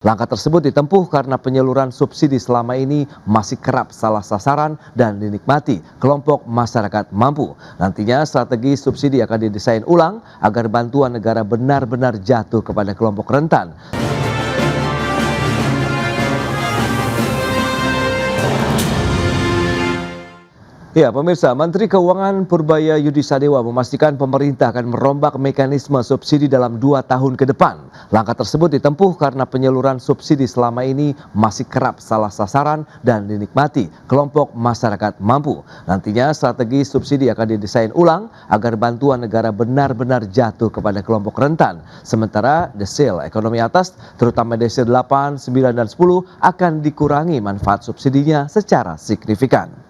Langkah tersebut ditempuh karena penyaluran subsidi selama ini masih kerap salah sasaran dan dinikmati kelompok masyarakat mampu. Nantinya strategi subsidi akan didesain ulang agar bantuan negara benar-benar jatuh kepada kelompok rentan. Ya, pemirsa, Menteri Keuangan Purbaya Yudi Sadewa memastikan pemerintah akan merombak mekanisme subsidi dalam 2 tahun ke depan. Langkah tersebut ditempuh karena penyaluran subsidi selama ini masih kerap salah sasaran dan dinikmati kelompok masyarakat mampu. Nantinya strategi subsidi akan didesain ulang agar bantuan negara benar-benar jatuh kepada kelompok rentan. Sementara desil ekonomi atas, terutama desil 8, 9, dan 10 akan dikurangi manfaat subsidinya secara signifikan.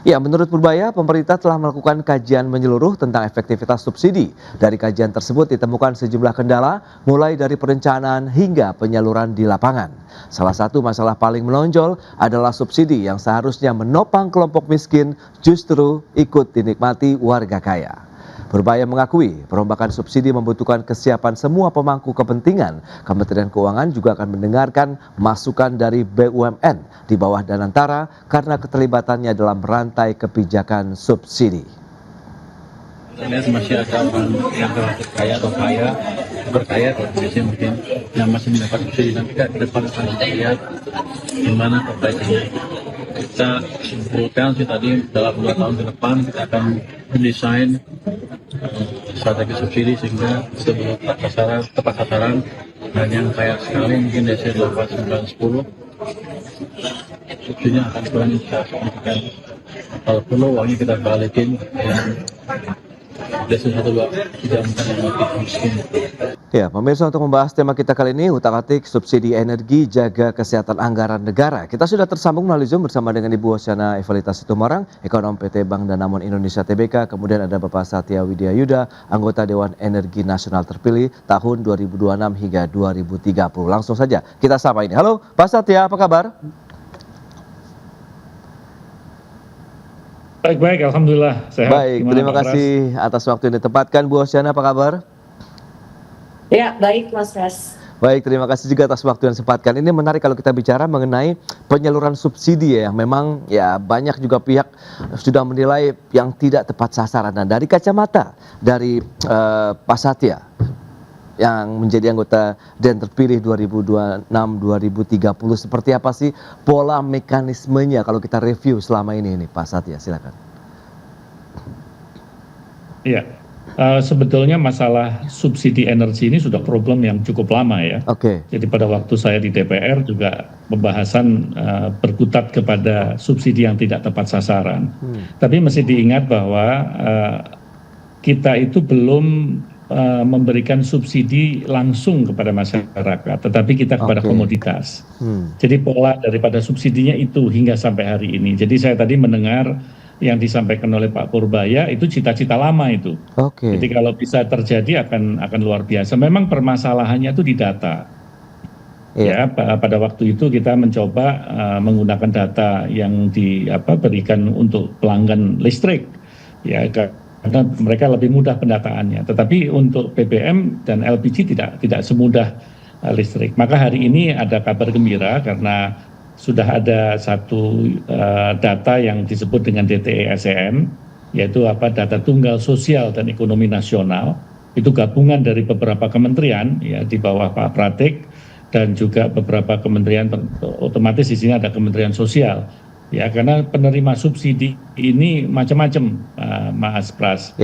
Ya, menurut Purbaya, pemerintah telah melakukan kajian menyeluruh tentang efektivitas subsidi. Dari kajian tersebut ditemukan sejumlah kendala, mulai dari perencanaan hingga penyaluran di lapangan. Salah satu masalah paling menonjol adalah subsidi yang seharusnya menopang kelompok miskin justru ikut dinikmati warga kaya. Purbaya mengakui perombakan subsidi membutuhkan kesiapan semua pemangku kepentingan. Kementerian Keuangan juga akan mendengarkan masukan dari BUMN di bawah Danantara karena keterlibatannya dalam rantai kebijakan subsidi. Masih ada orang yang relatif kaya atau berkaya biasanya mungkin yang masih mendapat subsidi, tapi ke depan akan kita lihat gimana perbaikannya. Kita simpulkan sih tadi dalam 2 tahun ke depan kita akan mendesain strategi subsidi sehingga sebelum tepat sasaran dan yang kaya sekali mungkin DC 8, 9, 10 subsidinya akan kurang signifikan. Kalau perlu uangnya kita balikin yang DC 1, 2 tidak mungkin miskin. Ya, pemirsa, untuk membahas tema kita kali ini, utak-atik subsidi energi jaga kesehatan anggaran negara. Kita sudah tersambung melalui Zoom bersama dengan Ibu Osyana Evalita Situmorang, Ekonom PT Bank Danamon Indonesia Tbk. Kemudian ada Bapak Satya Widyayuda, anggota Dewan Energi Nasional terpilih tahun 2026 hingga 2030. Langsung saja kita sapa ini. Halo, Pak Satya, apa kabar? Baik, Alhamdulillah sehat. Baik, terima kasih atas waktu yang ditempatkan. Bu Osyana, apa kabar? Ya, baik Mas Ras. Baik, terima kasih juga atas waktu yang disempatkan. Ini menarik kalau kita bicara mengenai penyaluran subsidi ya, yang memang ya banyak juga pihak sudah menilai yang tidak tepat sasaran. Nah, dari kacamata dari Pak Satya yang menjadi anggota dan terpilih 2026-2030, seperti apa sih pola mekanismenya kalau kita review selama ini Pak Satya, silakan. Iya. Sebetulnya masalah subsidi energi ini sudah problem yang cukup lama ya. Oke. Jadi pada waktu saya di DPR juga pembahasan berkutat kepada subsidi yang tidak tepat sasaran. Tapi mesti diingat bahwa kita itu belum memberikan subsidi langsung kepada masyarakat, tetapi kita kepada komoditas. Jadi pola daripada subsidinya itu hingga sampai hari ini. Jadi saya tadi mendengar yang disampaikan oleh Pak Purbaya itu cita-cita lama itu. Jadi kalau bisa terjadi akan luar biasa. Memang permasalahannya itu di data. Ya, pada waktu itu kita mencoba menggunakan data yang diberikan untuk pelanggan listrik. Ya, karena mereka lebih mudah pendataannya. Tetapi untuk BBM dan LPG tidak semudah listrik. Maka hari ini ada kabar gembira karena sudah ada satu data yang disebut dengan DTE-SEN, yaitu data tunggal sosial dan ekonomi nasional. Itu gabungan dari beberapa kementerian ya di bawah Pak Pratik dan juga beberapa kementerian, otomatis di sini ada Kementerian Sosial. Ya, karena penerima subsidi ini macam-macam, Mas Pras.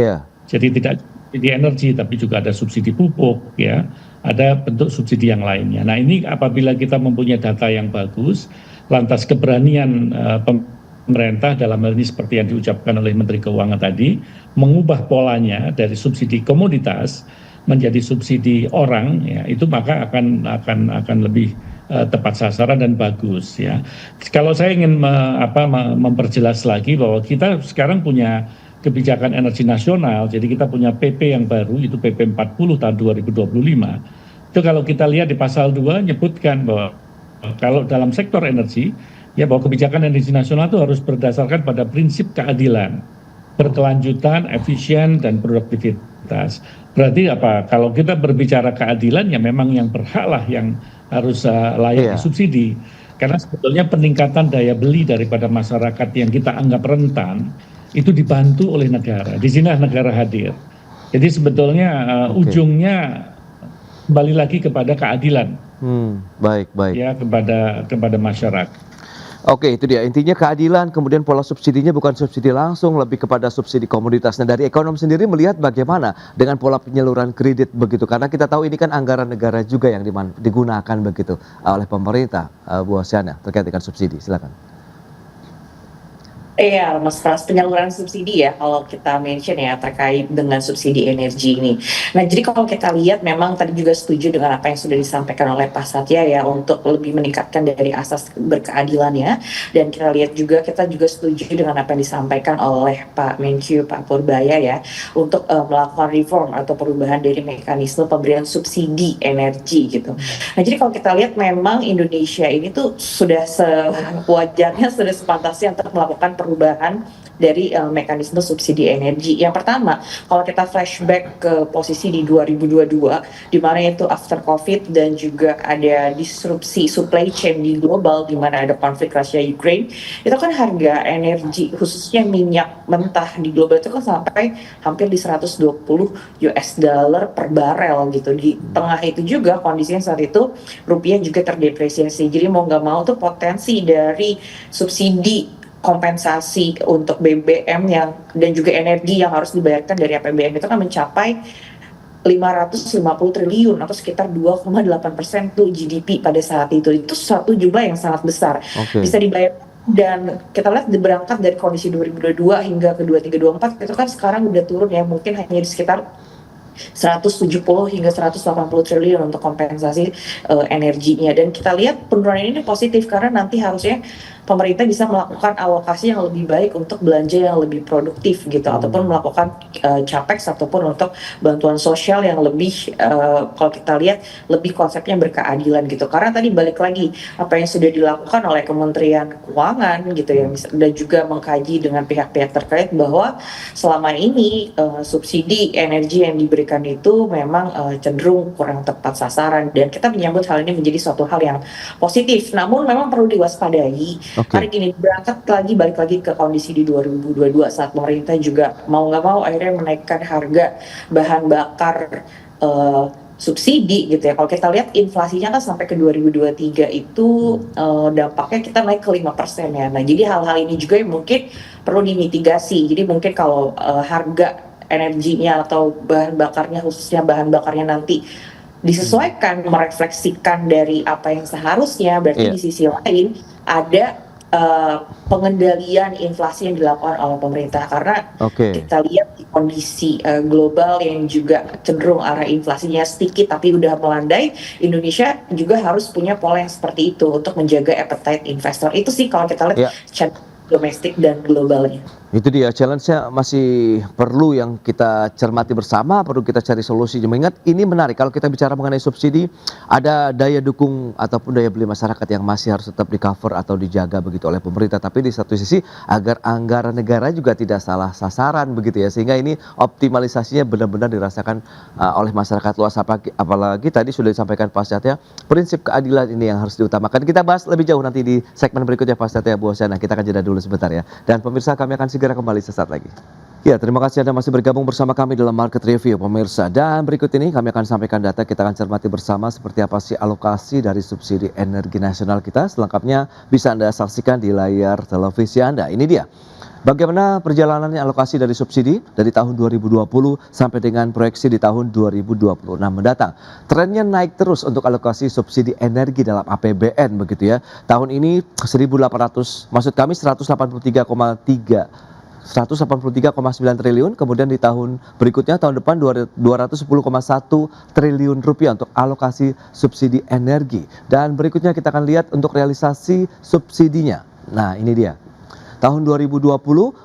Jadi tidak subsidi energi, tapi juga ada subsidi pupuk, ya, ada bentuk subsidi yang lainnya. Nah, ini apabila kita mempunyai data yang bagus, lantas keberanian pemerintah dalam hal ini seperti yang diucapkan oleh Menteri Keuangan tadi, mengubah polanya dari subsidi komoditas menjadi subsidi orang, ya, itu maka akan lebih tepat sasaran dan bagus, ya. Kalau saya ingin memperjelas lagi bahwa kita sekarang punya kebijakan energi nasional, jadi kita punya PP yang baru, itu PP 40 tahun 2025. Itu kalau kita lihat di pasal 2 menyebutkan bahwa kalau dalam sektor energi, ya, bahwa kebijakan energi nasional itu harus berdasarkan pada prinsip keadilan, berkelanjutan, efisien, dan produktivitas. Berarti apa? Kalau kita berbicara keadilan, ya memang yang berhak lah yang layak Iya. disubsidi. Karena sebetulnya peningkatan daya beli daripada masyarakat yang kita anggap rentan itu dibantu oleh negara. Di sini negara hadir. Jadi sebetulnya Oke. ujungnya kembali lagi kepada keadilan Baik, baik. ya kepada masyarakat. Oke, itu dia. Intinya keadilan, kemudian pola subsidinya bukan subsidi langsung, lebih kepada subsidi komoditas. Nah, dari ekonom sendiri melihat bagaimana dengan pola penyaluran kredit begitu. Karena kita tahu ini kan anggaran negara juga yang digunakan begitu oleh pemerintah. Bu Osyana, terkait dengan subsidi. Silakan. Iya, Mas Pras, penyaluran subsidi ya kalau kita mention ya terkait dengan subsidi energi ini. Nah, jadi kalau kita lihat memang tadi juga setuju dengan apa yang sudah disampaikan oleh Pak Satya ya untuk lebih meningkatkan dari asas berkeadilannya, dan kita juga setuju dengan apa yang disampaikan oleh Pak Menkyu, Pak Purbaya ya untuk melakukan reform atau perubahan dari mekanisme pemberian subsidi energi gitu. Nah, jadi kalau kita lihat memang Indonesia ini tuh sudah sewajarnya, sudah sepantasnya untuk melakukan perubahan dari mekanisme subsidi energi. Yang pertama, kalau kita flashback ke posisi di 2022, di mana itu after COVID dan juga ada disrupsi supply chain di global, di mana ada konflik Rusia-Ukraine, itu kan harga energi, khususnya minyak mentah di global itu kan sampai hampir di 120 US dollar per barel gitu. Di tengah itu juga kondisinya saat itu rupiah juga terdepresiasi. Jadi mau nggak mau tuh potensi dari subsidi kompensasi untuk BBM dan juga energi yang harus dibayarkan dari APBN itu kan mencapai 550 triliun atau sekitar 2,8% tuh GDP pada saat itu. Itu suatu jumlah yang sangat besar. Oke. Bisa dibayar, dan kita lihat berangkat dari kondisi 2022 hingga ke 2324 itu kan sekarang udah turun ya, mungkin hanya di sekitar 170 hingga 180 triliun untuk kompensasi energinya. Dan kita lihat penurunan ini positif karena nanti harusnya pemerintah bisa melakukan alokasi yang lebih baik untuk belanja yang lebih produktif gitu, ataupun melakukan capex ataupun untuk bantuan sosial yang lebih kalau kita lihat lebih konsepnya berkeadilan gitu. Karena tadi balik lagi apa yang sudah dilakukan oleh Kementerian Keuangan gitu ya, dan juga mengkaji dengan pihak-pihak terkait bahwa selama ini subsidi energi yang diberikan itu memang cenderung kurang tepat sasaran, dan kita menyambut hal ini menjadi suatu hal yang positif. Namun memang perlu diwaspadai. Karena gini, balik lagi ke kondisi di 2022 saat pemerintah juga mau nggak mau akhirnya menaikkan harga bahan bakar subsidi gitu ya. Kalau kita lihat inflasinya kan sampai ke 2023 itu dampaknya kita naik ke 5% ya. Nah, jadi hal-hal ini juga yang mungkin perlu dimitigasi. Jadi mungkin kalau harga energinya atau bahan bakarnya, khususnya bahan bakarnya nanti disesuaikan, merefleksikan dari apa yang seharusnya, berarti di sisi lain ada pengendalian inflasi yang dilakukan oleh pemerintah. Karena kita lihat di kondisi global yang juga cenderung arah inflasinya sedikit tapi udah melandai, Indonesia juga harus punya pola yang seperti itu untuk menjaga appetite investor. Itu sih kalau kita lihat domestik dan globalnya. Itu dia, challenge-nya masih perlu yang kita cermati bersama, perlu kita cari solusi. Mengingat ini menarik, kalau kita bicara mengenai subsidi, ada daya dukung ataupun daya beli masyarakat yang masih harus tetap di-cover atau dijaga begitu oleh pemerintah. Tapi di satu sisi, agar anggaran negara juga tidak salah sasaran begitu ya. Sehingga ini optimalisasinya benar-benar dirasakan oleh masyarakat luas. Apalagi tadi sudah disampaikan Pak Satya, prinsip keadilan ini yang harus diutamakan. Kita bahas lebih jauh nanti di segmen berikutnya Pak Satya, Bu Osyana. Kita akan jeda dulu sebentar ya. Dan pemirsa, kami akan segera kembali sesaat lagi. Ya, terima kasih Anda masih bergabung bersama kami dalam Market Review pemirsa. Dan berikut ini kami akan sampaikan data, kita akan cermati bersama seperti apa sih alokasi dari subsidi energi nasional kita. Selengkapnya bisa Anda saksikan di layar televisi Anda. Ini dia. Bagaimana perjalanannya alokasi dari subsidi dari tahun 2020 sampai dengan proyeksi di tahun 2026 mendatang. Trennya naik terus untuk alokasi subsidi energi dalam APBN begitu ya. Tahun ini 183,9 triliun, kemudian di tahun berikutnya tahun depan 210,1 triliun rupiah untuk alokasi subsidi energi. Dan berikutnya kita akan lihat untuk realisasi subsidinya. Nah, ini dia. Tahun 2020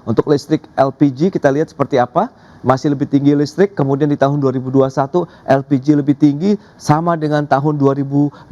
untuk listrik LPG kita lihat seperti apa. masih lebih tinggi listrik, kemudian di tahun 2021 LPG lebih tinggi sama dengan tahun 2022,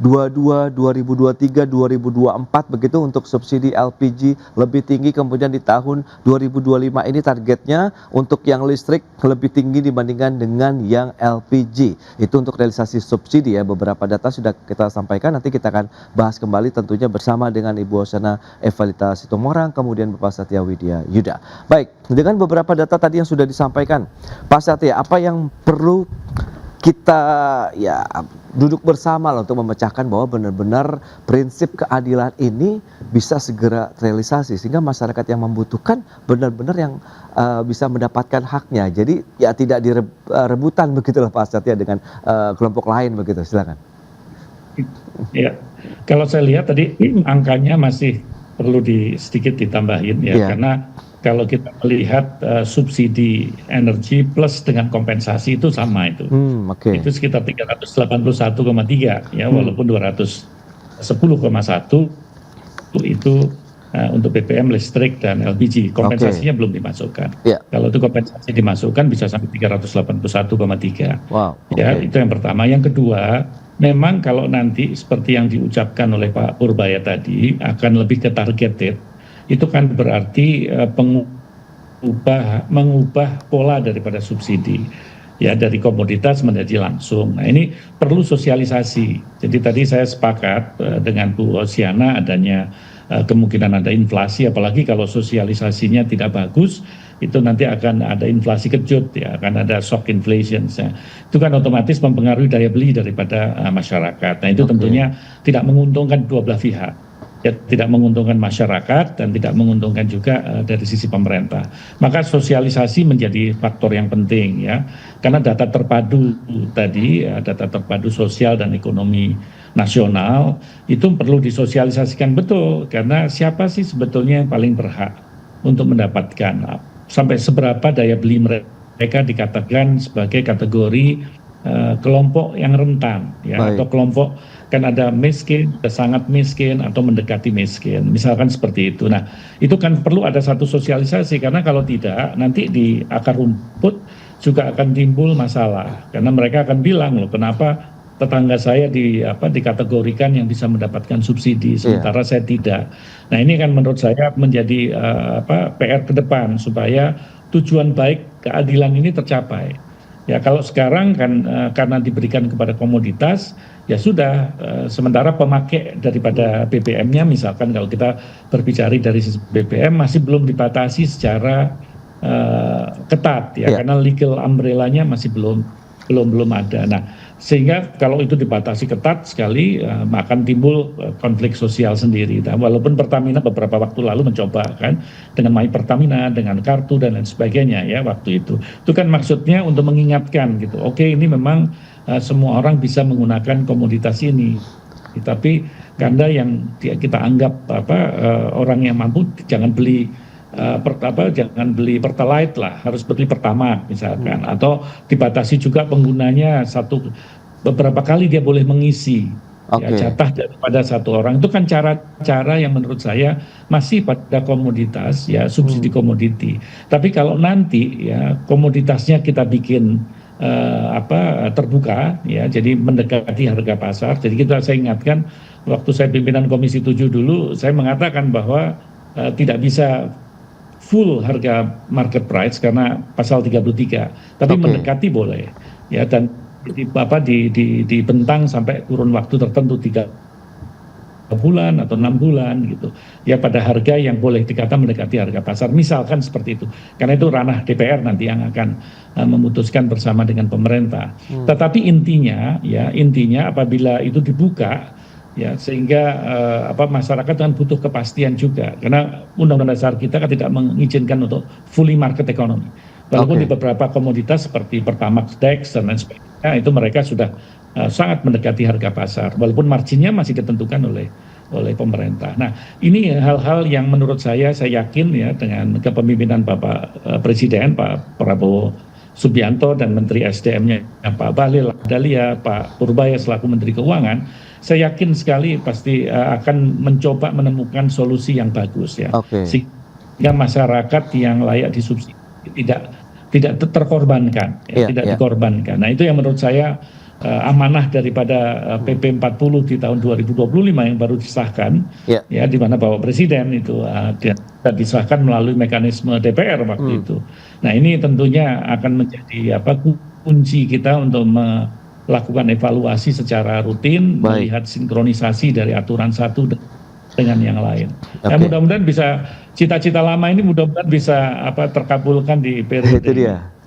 2023, 2024 begitu untuk subsidi LPG lebih tinggi, kemudian di tahun 2025 ini targetnya untuk yang listrik lebih tinggi dibandingkan dengan yang LPG. Itu untuk realisasi subsidi ya, beberapa data sudah kita sampaikan, nanti kita akan bahas kembali tentunya bersama dengan Ibu Osana Evalita Situmorang, kemudian Bapak Satya Widya Yuda. Baik, dengan beberapa data tadi yang sudah disampaikan, Pak Satya, apa yang perlu kita ya duduk bersama lah untuk memecahkan bahwa benar-benar prinsip keadilan ini bisa segera realisasi sehingga masyarakat yang membutuhkan benar-benar yang bisa mendapatkan haknya. Jadi ya tidak direbutan begitulah Pak Satya dengan kelompok lain begitu. Silakan. Ya, kalau saya lihat tadi angkanya masih perlu sedikit ditambahin ya, karena kalau kita melihat subsidi energi plus dengan kompensasi itu sama itu. Itu sekitar 381,3 ya, walaupun 210,1 itu untuk BBM listrik dan LPG. Kompensasinya belum dimasukkan. Kalau itu kompensasi dimasukkan bisa sampai 381,3. Ya, itu yang pertama. Yang kedua, memang kalau nanti seperti yang diucapkan oleh Pak Purbaya tadi akan lebih ke targeted, itu kan berarti mengubah pola daripada subsidi ya, dari komoditas menjadi langsung. Nah, ini perlu sosialisasi. Jadi tadi saya sepakat dengan Bu Osiana adanya kemungkinan ada inflasi, apalagi kalau sosialisasinya tidak bagus, itu nanti akan ada inflasi kejut ya, akan ada shock inflation ya. Itu kan otomatis mempengaruhi daya beli daripada masyarakat. Nah, itu tentunya tidak menguntungkan dua belah pihak. Ya, tidak menguntungkan masyarakat dan tidak menguntungkan juga dari sisi pemerintah. Maka sosialisasi menjadi faktor yang penting ya, karena data terpadu tadi, data terpadu sosial dan ekonomi nasional itu perlu disosialisasikan betul, karena siapa sih sebetulnya yang paling berhak untuk mendapatkan, sampai seberapa daya beli mereka dikatakan sebagai kategori kelompok yang rentan ya, atau kelompok kan ada miskin, ada sangat miskin, atau mendekati miskin, misalkan seperti itu. Nah, itu kan perlu ada satu sosialisasi, karena kalau tidak nanti di akar rumput juga akan timbul masalah, karena mereka akan bilang loh, kenapa tetangga saya dikategorikan yang bisa mendapatkan subsidi sementara saya tidak. Nah, ini kan menurut saya menjadi PR ke depan supaya tujuan baik keadilan ini tercapai. Ya, kalau sekarang kan karena diberikan kepada komoditas, ya sudah, sementara pemakai daripada BBM-nya, misalkan kalau kita berbicara dari sisi BBM masih belum dibatasi secara ketat ya, karena legal umbrella-nya masih belum ada. Nah, sehingga kalau itu dibatasi ketat sekali akan timbul konflik sosial sendiri. Nah, walaupun Pertamina beberapa waktu lalu mencoba kan dengan My Pertamina, dengan kartu dan lain sebagainya ya waktu itu. Itu kan maksudnya untuk mengingatkan gitu. Oke, ini memang semua orang bisa menggunakan komoditas ini. Tapi Ganda yang kita anggap orang yang mampu jangan beli jangan beli Pertalite lah, harus beli Pertamax misalkan, atau dibatasi juga penggunanya beberapa kali dia boleh mengisi ya, jatah daripada satu orang. Itu kan cara-cara yang menurut saya masih pada komoditas ya, subsidi komoditi. Tapi kalau nanti ya komoditasnya kita bikin terbuka ya, jadi mendekati harga pasar. Jadi saya ingatkan waktu saya pimpinan Komisi 7 dulu, saya mengatakan bahwa tidak bisa full harga market price karena pasal 33, tapi mendekati boleh ya, dan dibentang sampai kurun waktu tertentu 3 bulan atau 6 bulan gitu ya, pada harga yang boleh dikata mendekati harga pasar, misalkan seperti itu, karena itu ranah DPR nanti yang akan memutuskan bersama dengan pemerintah. Tetapi intinya apabila itu dibuka ya, sehingga masyarakat kan butuh kepastian juga, karena Undang-Undang Dasar kita kan tidak mengizinkan untuk fully market economy. Walaupun di beberapa komoditas seperti Pertamax, Dex dan lain sebagainya itu mereka sudah sangat mendekati harga pasar, walaupun marginnya masih ditentukan oleh pemerintah. Nah, ini hal-hal yang menurut saya yakin ya, dengan kepemimpinan Bapak Presiden Pak Prabowo Subianto dan Menteri SDM-nya Pak Bahlil Lahadalia, Pak Purbaya selaku Menteri Keuangan, saya yakin sekali pasti akan mencoba menemukan solusi yang bagus ya, sehingga masyarakat yang layak disubsidi tidak tidak terkorbankan, Iya, tidak iya. dikorbankan. Nah, itu yang menurut saya amanah daripada PP 40 di tahun 2025 yang baru disahkan, Iya. ya, di mana Bapak Presiden itu disahkan melalui mekanisme DPR waktu itu. Nah, ini tentunya akan menjadi kunci kita untuk melakukan evaluasi secara rutin, Baik. melihat sinkronisasi dari aturan satu dengan yang lain. Ya, Oke. mudah-mudahan bisa cita-cita lama ini mudah-mudahan bisa terkabulkan di periode Itu dia.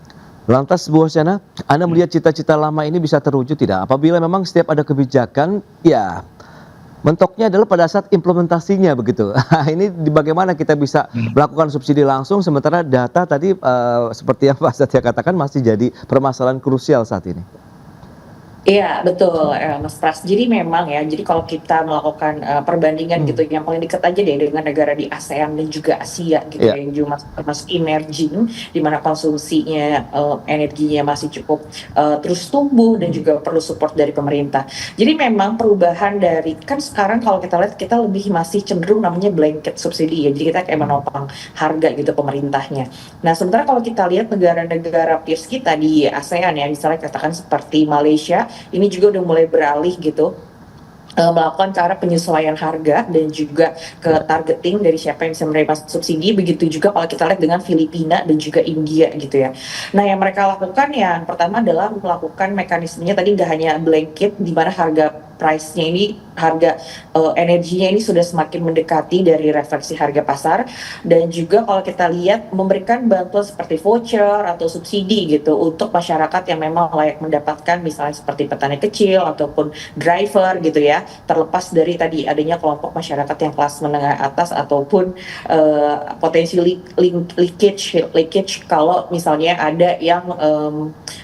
Lantas Bu Hosiana, Anda melihat cita-cita lama ini bisa terwujud tidak? Apabila memang setiap ada kebijakan, ya mentoknya adalah pada saat implementasinya begitu. Ini bagaimana kita bisa melakukan subsidi langsung sementara data tadi seperti yang Pak Satya katakan masih jadi permasalahan krusial saat ini. Iya, betul, Mas Pras. Jadi memang ya, jadi kalau kita melakukan perbandingan gitu, yang paling dekat aja deh dengan negara di ASEAN dan juga Asia gitu Iya. ya, yang juga termasuk emerging, di mana konsumsinya energinya masih cukup terus tumbuh dan juga perlu support dari pemerintah. Jadi memang perubahan dari, kan sekarang kalau kita lihat kita lebih masih cenderung namanya blanket subsidi ya, jadi kita kayak menopang harga gitu pemerintahnya. Nah, sementara kalau kita lihat negara-negara peers kita di ASEAN ya, misalnya katakan seperti Malaysia, ini juga udah mulai beralih gitu melakukan cara penyesuaian harga dan juga ke targeting dari siapa yang bisa menerima subsidi. Begitu juga kalau kita lihat dengan Filipina dan juga India gitu ya. Nah, yang mereka lakukan yang pertama adalah melakukan mekanismenya tadi nggak hanya blanket, di mana harga price-nya ini, harga energinya ini sudah semakin mendekati dari refleksi harga pasar, dan juga kalau kita lihat memberikan bantuan seperti voucher atau subsidi gitu untuk masyarakat yang memang layak mendapatkan, misalnya seperti petani kecil ataupun driver gitu ya, terlepas dari tadi adanya kelompok masyarakat yang kelas menengah atas ataupun potensi leakage kalau misalnya ada yang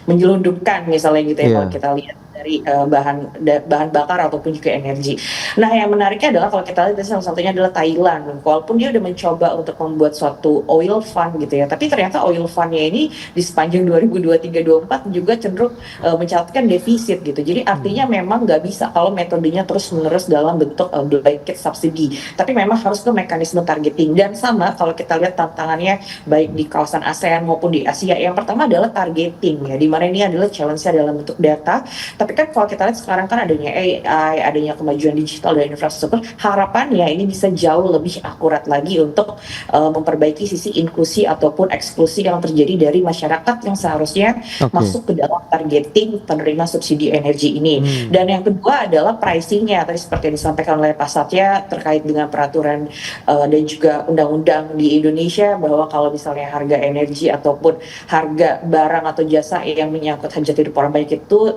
menyelundupkan misalnya gitu ya, kalau kita lihat dari bahan bakar ataupun juga energi. Nah, yang menariknya adalah kalau kita lihat salah satunya adalah Thailand. Walaupun dia udah mencoba untuk membuat suatu oil fund gitu ya, tapi ternyata oil fundnya ini di sepanjang 2023-2024 juga cenderung mencatatkan defisit gitu. Jadi artinya memang nggak bisa kalau metodenya terus-menerus dalam bentuk blanket subsidi, tapi memang harus ke mekanisme targeting. Dan sama kalau kita lihat tantangannya baik di kawasan ASEAN maupun di Asia, yang pertama adalah targeting ya, dimana ini adalah challenge-nya dalam bentuk data. Tapi kan kalau kita lihat sekarang kan adanya AI, adanya kemajuan digital dan infrastruktur, harapannya ini bisa jauh lebih akurat lagi untuk memperbaiki sisi inklusi ataupun eksklusi yang terjadi dari masyarakat yang seharusnya masuk ke dalam targeting penerima subsidi energi ini. Dan yang kedua adalah pricingnya, tadi seperti yang disampaikan oleh Pak Satya terkait dengan peraturan dan juga undang-undang di Indonesia, bahwa kalau misalnya harga energi ataupun harga barang atau jasa yang menyangkut hajat hidup orang banyak itu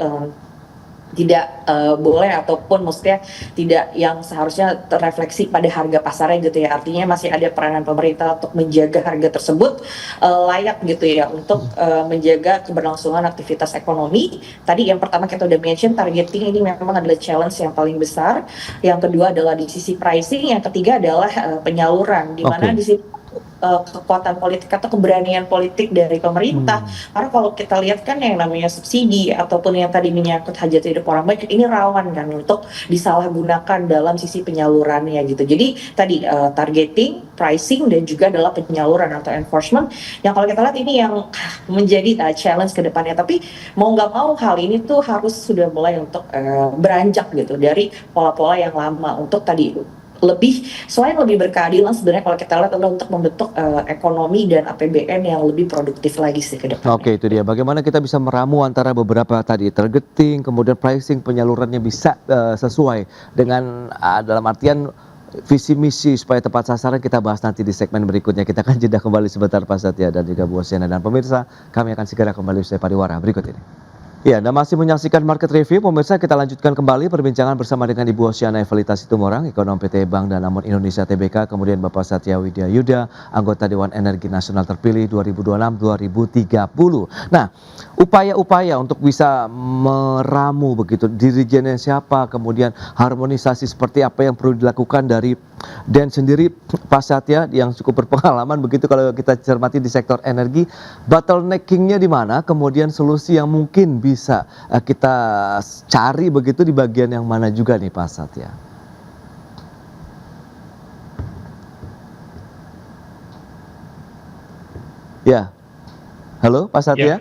tidak boleh ataupun maksudnya tidak yang seharusnya terrefleksi pada harga pasarnya gitu ya. Artinya masih ada peranan pemerintah untuk menjaga harga tersebut layak gitu ya, untuk menjaga keberlangsungan aktivitas ekonomi. Tadi yang pertama kita udah mention targeting ini memang adalah challenge yang paling besar. Yang kedua adalah di sisi pricing, yang ketiga adalah penyaluran, di mana di sini kekuatan politik atau keberanian politik dari pemerintah. Karena kalau kita lihat kan yang namanya subsidi ataupun yang tadi menyangkut hajat hidup orang banyak, ini rawan kan untuk disalahgunakan dalam sisi penyalurannya gitu. Jadi tadi targeting, pricing, dan juga adalah penyaluran atau enforcement yang kalau kita lihat ini yang menjadi challenge ke depannya. Tapi mau nggak mau hal ini tuh harus sudah mulai untuk beranjak gitu dari pola-pola yang lama, untuk tadi selain lebih berkeadilan, sebenarnya kalau kita lihat adalah untuk membentuk ekonomi dan APBN yang lebih produktif lagi sih ke depan. Oke, itu dia. Bagaimana kita bisa meramu antara beberapa tadi targeting, kemudian pricing, penyalurannya bisa sesuai dengan dalam artian visi misi supaya tepat sasaran. Kita bahas nanti di segmen berikutnya. Kita akan jeda kembali sebentar Pak Satya dan juga Bu Hosiana, dan pemirsa, kami akan segera kembali usai pariwara berikut ini. Ya, Anda masih menyaksikan Market Review. Pemirsa, kita lanjutkan kembali perbincangan bersama dengan Ibu Hosiana Evelita Situmorang, Ekonom PT Bank Danamon Indonesia Tbk, kemudian Bapak Satya Widya Yuda, anggota Dewan Energi Nasional terpilih 2026-2030. Nah, upaya-upaya untuk bisa meramu begitu dirijennya siapa, kemudian harmonisasi seperti apa yang perlu dilakukan dari Dan sendiri Pak Satya yang cukup berpengalaman begitu kalau kita cermati di sektor energi, bottleneckingnya di mana, kemudian solusi yang mungkin bisa kita cari begitu di bagian yang mana juga nih Pak Satya? Ya, Halo, Pak Satya?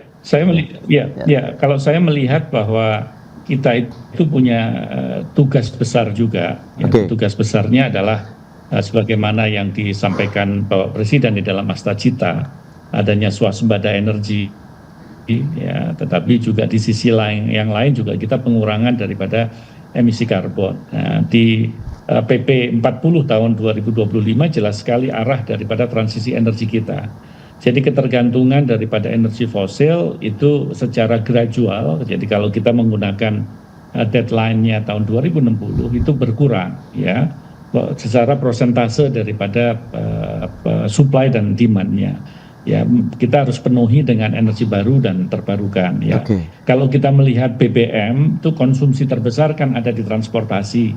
Kalau saya melihat bahwa kita itu punya tugas besar juga. Oke. Tugas besarnya adalah sebagaimana yang disampaikan Bapak Presiden di dalam Astacita, adanya swasembada energi, ya, tetapi juga di sisi lain, yang lain juga kita pengurangan daripada emisi karbon. Nah, di PP 40 tahun 2025 jelas sekali arah daripada transisi energi kita. Jadi ketergantungan daripada energi fosil itu secara gradual. Jadi kalau kita menggunakan deadline-nya tahun 2060 itu berkurang, ya, secara persentase daripada supply dan demand-nya. Ya, kita harus penuhi dengan energi baru dan terbarukan. Ya, kalau kita melihat BBM itu konsumsi terbesar kan ada di transportasi.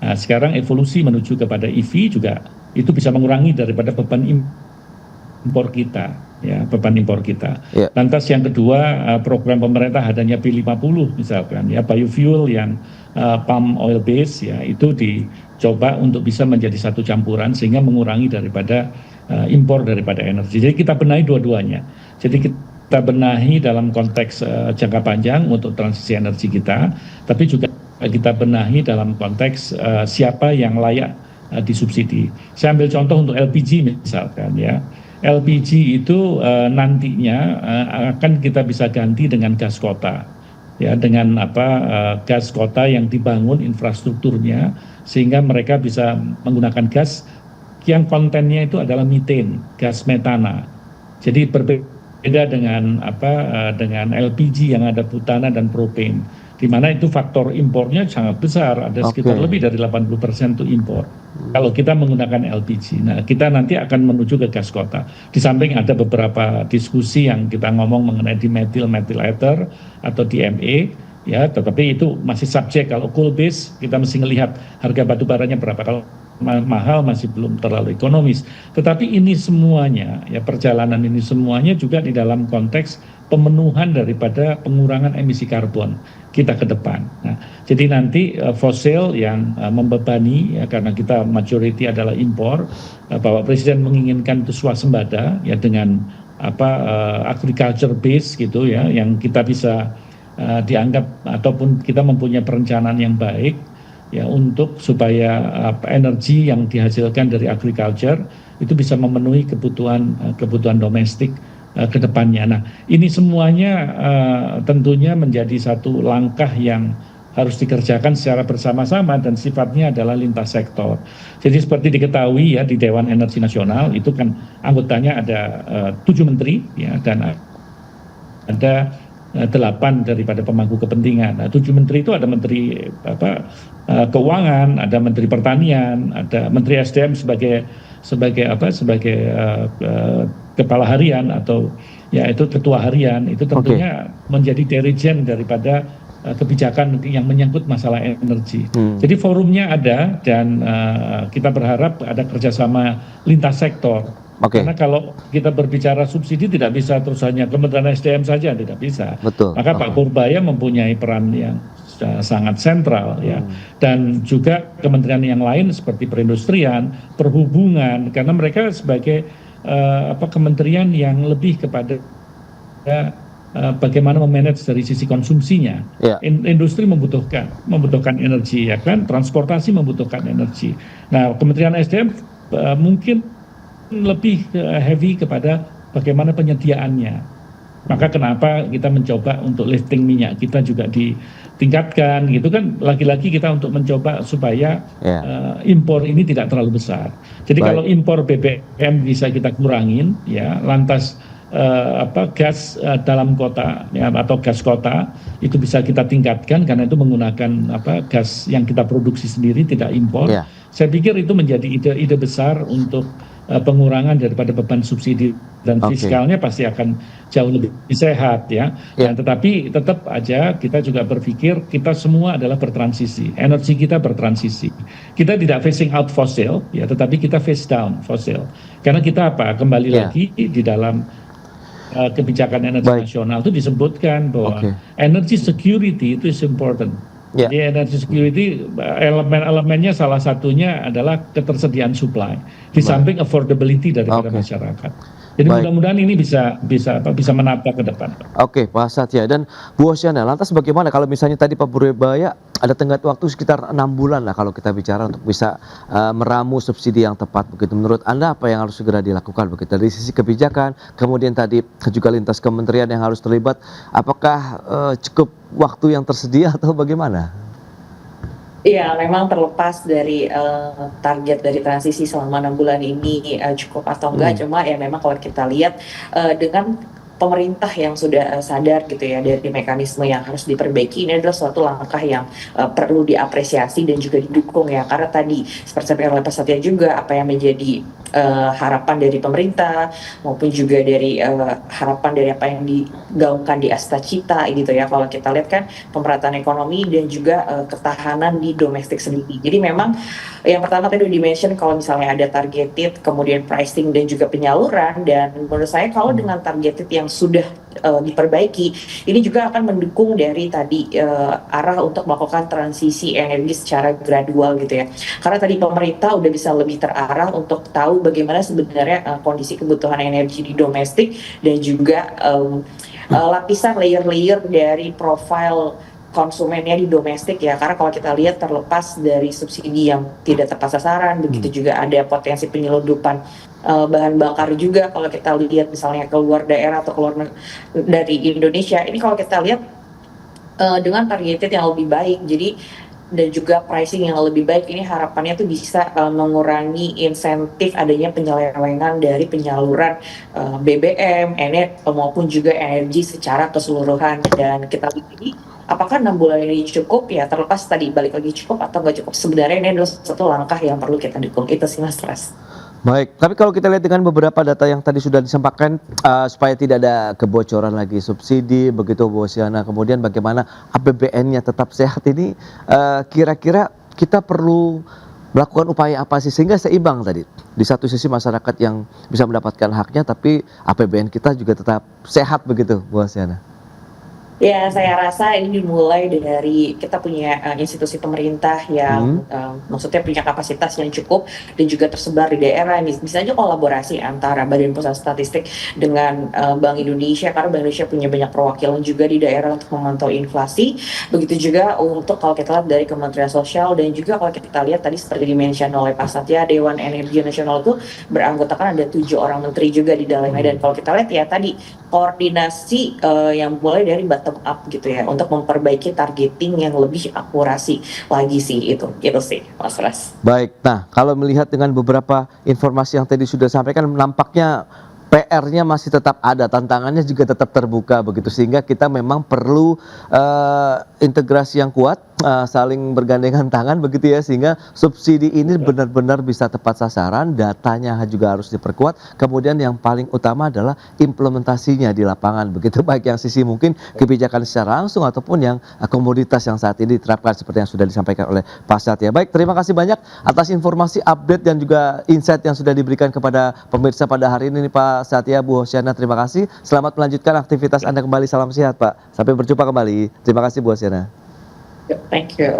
Nah, sekarang evolusi menuju kepada EV juga itu bisa mengurangi daripada beban impor kita, ya, beban impor kita. Lantas yang kedua, program pemerintah adanya B50 misalkan, ya, biofuel yang palm oil base, ya, itu dicoba untuk bisa menjadi satu campuran sehingga mengurangi daripada impor daripada energi. Jadi kita benahi dua-duanya. Jadi kita benahi dalam konteks jangka panjang untuk transisi energi kita, tapi juga kita benahi dalam konteks siapa yang layak disubsidi. Saya ambil contoh untuk LPG misalkan, ya. LPG itu nantinya akan kita bisa ganti dengan gas kota, ya, dengan gas kota yang dibangun infrastrukturnya sehingga mereka bisa menggunakan gas yang kontennya itu adalah methane, gas metana. Jadi berbeda dengan dengan LPG yang ada butana dan propane, di mana itu faktor impornya sangat besar, ada sekitar lebih dari 80% itu impor. Kalau kita menggunakan LPG, nah kita nanti akan menuju ke gas kota. Di samping ada beberapa diskusi yang kita ngomong mengenai dimethyl methyl ether atau DME, ya, tetapi itu masih subjek. Kalau coal base kita mesti melihat harga batu baranya berapa. Kalau mahal masih belum terlalu ekonomis. Tetapi ini semuanya, ya, perjalanan ini semuanya juga di dalam konteks pemenuhan daripada pengurangan emisi karbon kita ke depan. Nah, jadi nanti fosil yang membebani, ya, karena kita majority adalah impor, Bapak Presiden menginginkan itu swasembada, ya, dengan agriculture base gitu, ya, yang kita bisa dianggap ataupun kita mempunyai perencanaan yang baik, ya, untuk supaya energi yang dihasilkan dari agriculture itu bisa memenuhi kebutuhan domestik ke depannya. Nah, ini semuanya tentunya menjadi satu langkah yang harus dikerjakan secara bersama-sama dan sifatnya adalah lintas sektor. Jadi seperti diketahui, ya, di Dewan Energi Nasional itu kan anggotanya ada 7 menteri, ya, dan ada 8 daripada pemangku kepentingan. Nah, 7 menteri itu ada menteri keuangan, ada menteri pertanian, ada menteri SDM sebagai kepala harian atau, ya, itu ketua harian, itu tentunya menjadi dirijen daripada kebijakan yang menyangkut masalah energi. Jadi forumnya ada dan kita berharap ada kerjasama lintas sektor. Karena kalau kita berbicara subsidi tidak bisa terus hanya Kementerian SDM saja, tidak bisa. Maka Pak Purbaya mempunyai peran yang sangat sentral, ya, dan juga kementerian yang lain seperti perindustrian, perhubungan, karena mereka sebagai kementerian yang lebih kepada bagaimana memanage dari sisi konsumsinya. Industri membutuhkan energi, ya kan, transportasi membutuhkan energi. Nah, Kementerian SDM mungkin lebih heavy kepada bagaimana penyediaannya. Maka kenapa kita mencoba untuk lifting minyak kita juga ditingkatkan, gitu kan, lagi-lagi kita untuk mencoba supaya impor ini tidak terlalu besar. Jadi kalau impor BBM bisa kita kurangin, ya, lantas gas dalam kota, ya, atau gas kota itu bisa kita tingkatkan karena itu menggunakan gas yang kita produksi sendiri, tidak impor. Saya pikir itu menjadi ide besar untuk pengurangan daripada beban subsidi dan fiskalnya pasti akan jauh lebih sehat, ya. Dan tetapi tetap aja kita juga berpikir kita semua adalah bertransisi, energi kita bertransisi. Kita tidak phasing out fosil, ya, tetapi kita phase down fosil. Karena kita kembali lagi di dalam kebijakan energi nasional itu disebutkan bahwa energy security itu is important. Jadi energy security elemen-elemennya salah satunya adalah ketersediaan supply di samping affordability daripada masyarakat. Jadi Baik. mudah-mudahan ini bisa menata ke depan. Oke, Pak Satya dan Bu Osyana, lantas bagaimana kalau misalnya tadi Pak Purbaya ada tenggat waktu sekitar 6 bulan lah kalau kita bicara untuk bisa meramu subsidi yang tepat begitu. Menurut Anda apa yang harus segera dilakukan begitu dari sisi kebijakan, kemudian tadi juga lintas kementerian yang harus terlibat, apakah cukup waktu yang tersedia atau bagaimana? Iya, memang terlepas dari target dari transisi selama 6 bulan ini cukup atau enggak, cuma ya memang kalau kita lihat dengan pemerintah yang sudah sadar gitu ya dari mekanisme yang harus diperbaiki, ini adalah suatu langkah yang perlu diapresiasi dan juga didukung ya, karena tadi seperti disampaikan oleh Pak Satya juga apa yang menjadi harapan dari pemerintah maupun juga dari harapan dari apa yang digaungkan di Asta Cita gitu ya, kalau kita lihat kan pemerataan ekonomi dan juga ketahanan di domestik sendiri. Jadi memang yang pertama tadi udah di-mention kalau misalnya ada targeted, kemudian pricing dan juga penyaluran, dan menurut saya kalau dengan targeted yang sudah diperbaiki, ini juga akan mendukung dari tadi arah untuk melakukan transisi energi secara gradual gitu ya. Karena tadi pemerintah udah bisa lebih terarah untuk tahu bagaimana sebenarnya kondisi kebutuhan energi di domestik dan juga lapisan layer-layer dari profile konsumennya di domestik ya, karena kalau kita lihat terlepas dari subsidi yang tidak tepat sasaran, begitu juga ada potensi penyelundupan bahan bakar juga kalau kita lihat misalnya keluar daerah atau keluar dari Indonesia. Ini kalau kita lihat dengan targeted yang lebih baik, jadi dan juga pricing yang lebih baik, ini harapannya tuh bisa mengurangi insentif adanya penyelewengan dari penyaluran BBM, maupun juga energi secara keseluruhan. Dan kita lihat ini apakah 6 bulan ini cukup ya, terlepas tadi balik lagi cukup atau nggak cukup, sebenarnya ini adalah satu langkah yang perlu kita dukung. Itu sih Mas Pras. Baik, tapi kalau kita lihat dengan beberapa data yang tadi sudah disampaikan supaya tidak ada kebocoran lagi subsidi begitu Bu Osyana, kemudian bagaimana APBN-nya tetap sehat ini, kira-kira kita perlu melakukan upaya apa sih sehingga seimbang tadi, di satu sisi masyarakat yang bisa mendapatkan haknya tapi APBN kita juga tetap sehat begitu Bu Osyana? Ya, saya rasa ini dimulai dari kita punya institusi pemerintah yang maksudnya punya kapasitas yang cukup dan juga tersebar di daerah. Bisa aja kolaborasi antara Badan Pusat Statistik dengan Bank Indonesia, karena Bank Indonesia punya banyak perwakilan juga di daerah untuk memantau inflasi. Begitu juga untuk kalau kita lihat dari Kementerian Sosial, dan juga kalau kita lihat tadi seperti di-mention oleh Pak Satya, Dewan Energi Nasional itu beranggotakan ada 7 orang menteri juga di dalamnya. Dan kalau kita lihat ya tadi koordinasi yang mulai dari bottom up gitu ya, untuk memperbaiki targeting yang lebih akurasi lagi sih, itu sih Mas Ras. Baik, nah kalau melihat dengan beberapa informasi yang tadi sudah sampaikan, nampaknya PR-nya masih tetap ada, tantangannya juga tetap terbuka begitu, sehingga kita memang perlu integrasi yang kuat, saling bergandengan tangan begitu ya, sehingga subsidi ini benar-benar bisa tepat sasaran, datanya juga harus diperkuat, kemudian yang paling utama adalah implementasinya di lapangan begitu, baik yang sisi mungkin kebijakan secara langsung ataupun yang komoditas yang saat ini diterapkan seperti yang sudah disampaikan oleh Pak Satya. Baik, terima kasih banyak atas informasi, update dan juga insight yang sudah diberikan kepada pemirsa pada hari ini Pak Satya, Bu Osyana, terima kasih. Selamat melanjutkan aktivitas Anda kembali, salam sehat Pak. Sampai berjumpa kembali. Terima kasih Bu Osyana. Thank you.